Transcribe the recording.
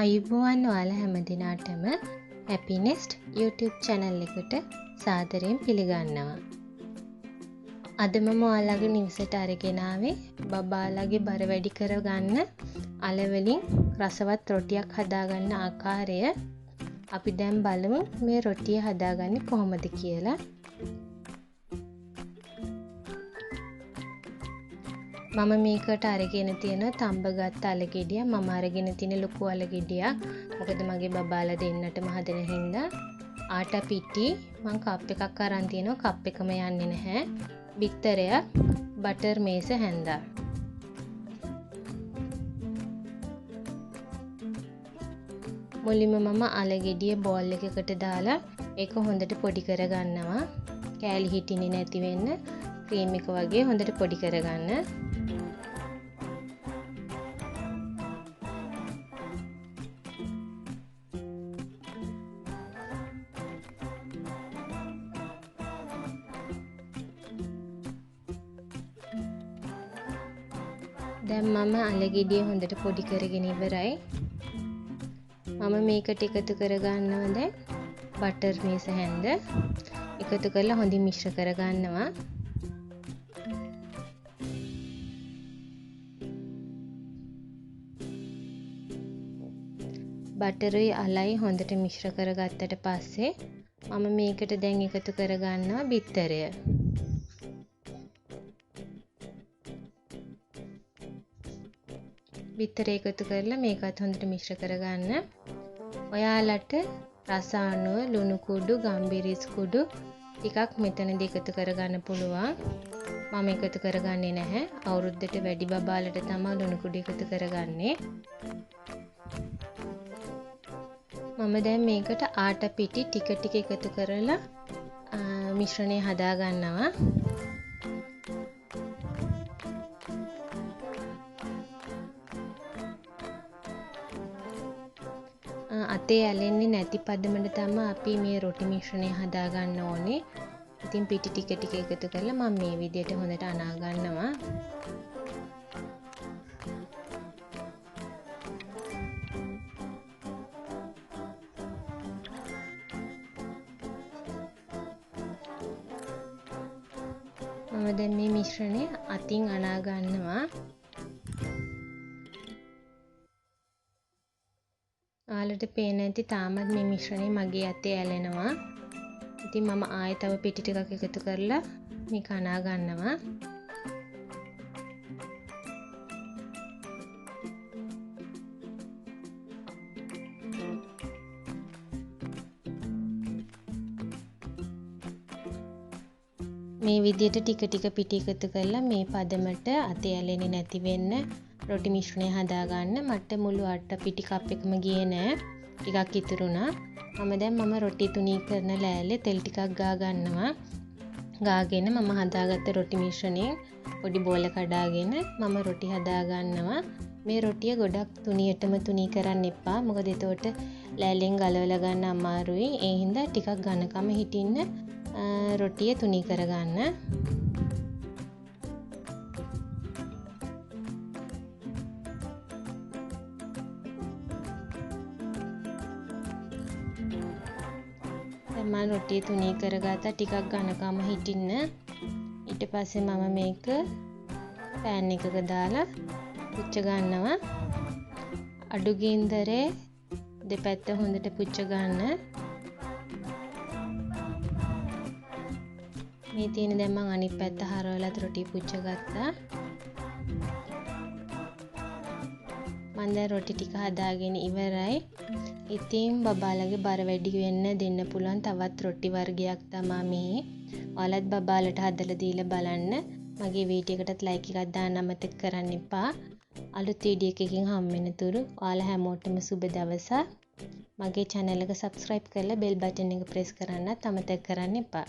ආයුබෝවන් ඔයාලා හැමදිනාටම හැපිනෙස්ට් YouTube channel එකට සාදරයෙන් පිළිගන්නවා. අද මම ඔයාලගේ නිවසට අරගෙන ආවේ බබාලගේ බර වැඩි කරගන්න අල වලින් රසවත් රොටියක් හදාගන්න ආකාරය. අපි දැන් බලමු මේ රොටිය හදාගන්නේ කොහොමද කියලා. මම මේකට අරගෙන තියෙන තඹගත් අල ගෙඩිය. මම අරගෙන තියෙන ලොකු අල ගෙඩියක්. මොකද මගේ බබාලා දෙන්නටම හදන හින්දා. ආටා පිටි මම කප් එකක් අරන් තියෙනවා. කප් එකම යන්නේ නැහැ. බිත්තරයක්, බටර් මේස හැන්දා. මුලින්ම මම අල ගෙඩිය බෝල් එකකට දාලා ඒක හොඳට පොඩි කරගන්නවා. කෑලි හිටින්නේ නැති වෙන්න ක්‍රීම් එක වගේ හොඳට පොඩි කරගන්න. දැන් මම අල ගෙඩිය හොඳට පොඩි කරගෙන ඉවරයි. මම මේකට එකතු කරගන්නවා දැන් බටර් මේස හැන්ද. එකතු කරලා හොඳින් මිශ්‍ර කරගන්නවා. බටරුයි අලයි හොඳට මිශ්‍ර කරගත්තට පස්සේ මම මේකට දැන් එකතු කරගන්නවා බිත්තරය. බිත්තරය එකතු කරලා මේකත් හොඳට මිශ්‍ර කරගන්න. ඔයාලට රස අනුව ලුණු කුඩු, ගම්බිරිස් කුඩු ටිකක් මෙතනදී එකතු කරගන්න පුළුවන්. මම එකතු කරගන්නේ නැහැ. අවුරුද්දට වැඩි බබාලට තමයි ලුණු කුඩු එකතු කරගන්නේ. මම දැන් මේකට ආටා පිටි ටික ටික එකතු කරලා මිශ්‍රණය හදා ගන්නවා. අතේ ඇලෙන්නේ නැති පදමට තමයි අපි මේ රොටි මිශ්‍රණය හදා ගන්න ඕනේ. ඉතින් පිටි ටික ටික එකතු කරලා මම මේ විදිහට හොඳට අනා ගන්නවා. මම දැන් මේ මිශ්‍රණය අතින් අනා ගන්නවා. ඔයාලට පේන ඇති තාමත් මේ මිශ්‍රණය මගේ අතේ ඇලෙනවා. ඉතින් මම ආයෙ තව පිටි ටිකක් එකතු කරලා මේක අනා ගන්නවා. මේ විදිහට ටික ටික පිටි එකතු කරලා මේ පදමට අතේ ඇලෙන්නේ නැති වෙන්න රොටි මිශ්‍රණය හදා ගන්න. මට මුළු ආටා පිටි කප් එකම ගියේ නෑ. ටිකක් ඉතුරුණා. මම රොටි තුනී කරන ලෑල්ලේ තෙල් ටිකක් ගා ගන්නවා. ගාගෙන මම හදාගත්ත රොටි මිශ්‍රණයෙන් පොඩි බෝල කඩාගෙන මම රොටි හදා ගන්නවා. මේ රොටිය ගොඩක් තුනියටම තුනී කරන්න එපා. මොකද එතකොට ලෑල්ලෙන් ගලවලා ගන්න අමාරුයි. ඒ හින්දා ටිකක් ඝනකම හිටින්න රොටිය තුනී කරගන්න. මම රොටිය තුනී කරගත්තා ටිකක් ඝනකම හිටින්න. ඊට පස්සේ මම මේක පෑන් එකක දාලා පුච්ච ගන්නවා. අඩු ගින්දරේ දෙපැත්ත හොඳට පුච්ච ගන්න. මේ තියෙන දැන් මම අනිත් පැත්ත හරවලා රොටි පුච්ච ගත්තා. මම දැන් රොටි ටික හදාගෙන ඉවරයි. ඉතින් බබාලගේ බර වැඩි වෙන්න දෙන්න පුළුවන් තවත් රොටි වර්ගයක් තමයි මේ. ඔයාලත් බබාලට හදලා දීලා බලන්න. මගේ වීඩියෝ එකටත් ලයික් එකක් දාන්න අමතක කරන්න එපා. අලුත් වීඩියෝ එකකින් හම් වෙන තුරු ඔයාලා හැමෝටම සුබ දවසක්. මගේ channel එක subscribe කරලා bell button එක press කරන්නත් අමතක කරන්න එපා.